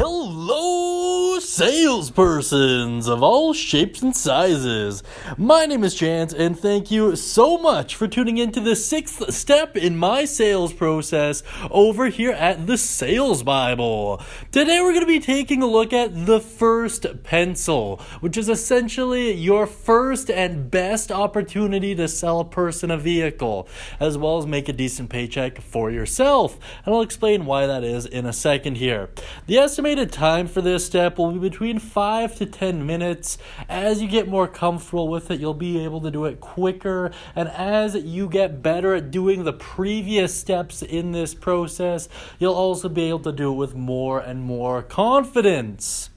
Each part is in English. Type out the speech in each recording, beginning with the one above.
Hello, salespersons of all shapes and sizes. My name is Chance, and thank you so much for tuning into the 6th step in my sales process over here at the Sales Bible. Today we're going to be taking a look at the first pencil, which is essentially your first and best opportunity to sell a person a vehicle, as well as make a decent paycheck for yourself. And I'll explain why that is in a second here. The estimated time for this step will be between 5 to 10 minutes. As you get more comfortable with it, you'll be able to do it quicker. And as you get better at doing the previous steps in this process, you'll also be able to do it with more and more confidence.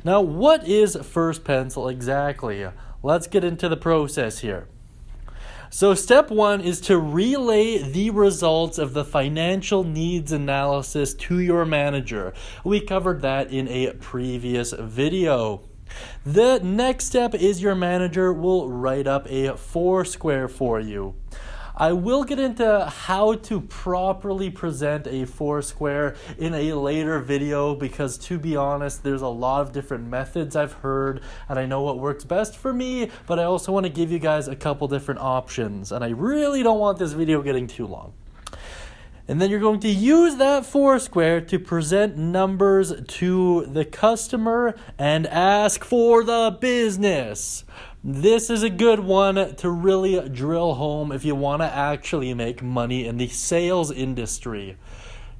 Now, what is first pencil exactly? Let's get into the process here. So step 1 is to relay the results of the financial needs analysis to your manager. We covered that in a previous video. The next step is your manager will write up a 4-square for you. I will get into how to properly present a 4-square in a later video because, to be honest, there's a lot of different methods I've heard and I know what works best for me, but I also want to give you guys a couple different options and I really don't want this video getting too long. And then you're going to use that 4-square to present numbers to the customer and ask for the business. This is a good one to really drill home if you want to actually make money in the sales industry.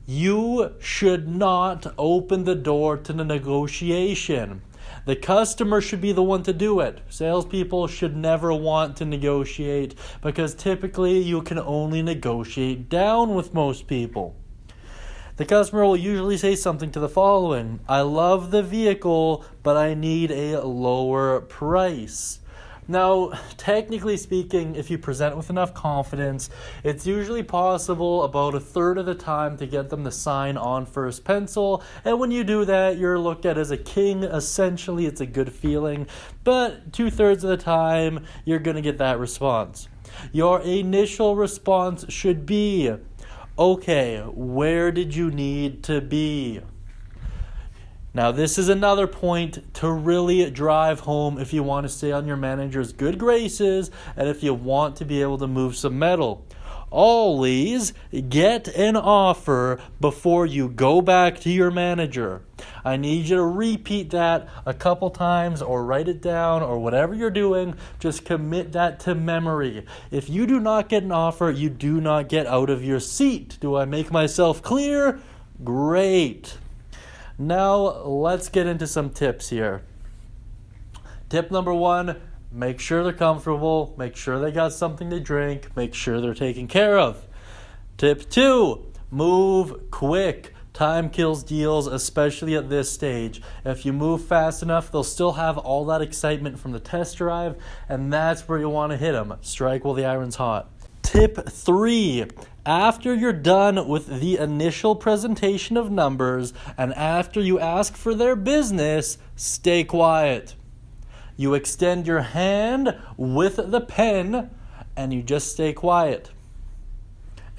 You should not open the door to the negotiation. The customer should be the one to do it. Salespeople should never want to negotiate because typically you can only negotiate down with most people. The customer will usually say something to the following: I love the vehicle, but I need a lower price. Now, technically speaking, if you present with enough confidence, it's usually possible about a third of the time to get them to sign on first pencil. And when you do that, you're looked at as a king. Essentially, it's a good feeling. But 2/3 of the time, you're going to get that response. Your initial response should be, okay, where did you need to be? Now, this is another point to really drive home if you want to stay on your manager's good graces and if you want to be able to move some metal. Always get an offer before you go back to your manager. I need you to repeat that a couple times or write it down or whatever you're doing. Just commit that to memory. If you do not get an offer, you do not get out of your seat. Do I make myself clear? Great. Now, let's get into some tips here. Tip number 1, make sure they're comfortable, make sure they got something to drink, make sure they're taken care of. Tip 2, move quick. Time kills deals, especially at this stage. If you move fast enough, they'll still have all that excitement from the test drive, and that's where you want to hit them. Strike while the iron's hot. Tip 3, after you're done with the initial presentation of numbers and after you ask for their business, stay quiet. You extend your hand with the pen and you just stay quiet.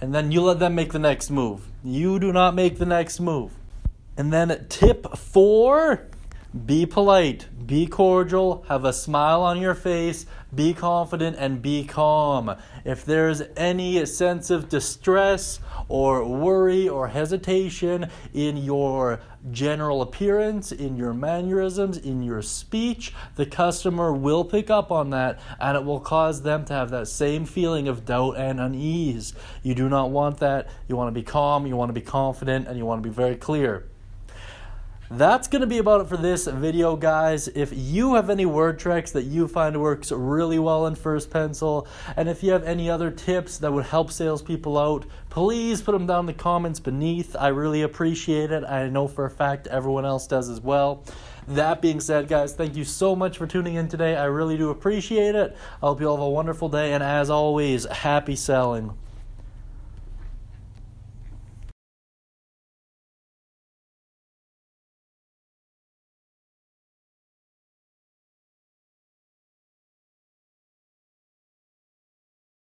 And then you let them make the next move. You do not make the next move. And then tip 4, be polite, be cordial, have a smile on your face, be confident, and be calm. If there's any sense of distress or worry or hesitation in your general appearance, in your mannerisms, in your speech, the customer will pick up on that and it will cause them to have that same feeling of doubt and unease. You do not want that. You want to be calm, you want to be confident, and you want to be very clear. That's going to be about it for this video, guys. If you have any word tricks that you find works really well in first pencil, and if you have any other tips that would help salespeople out, please put them down in the comments beneath. I really appreciate it. I know for a fact everyone else does as well. That being said, guys, thank you so much for tuning in today. I really do appreciate it. I hope you all have a wonderful day, and as always, happy selling.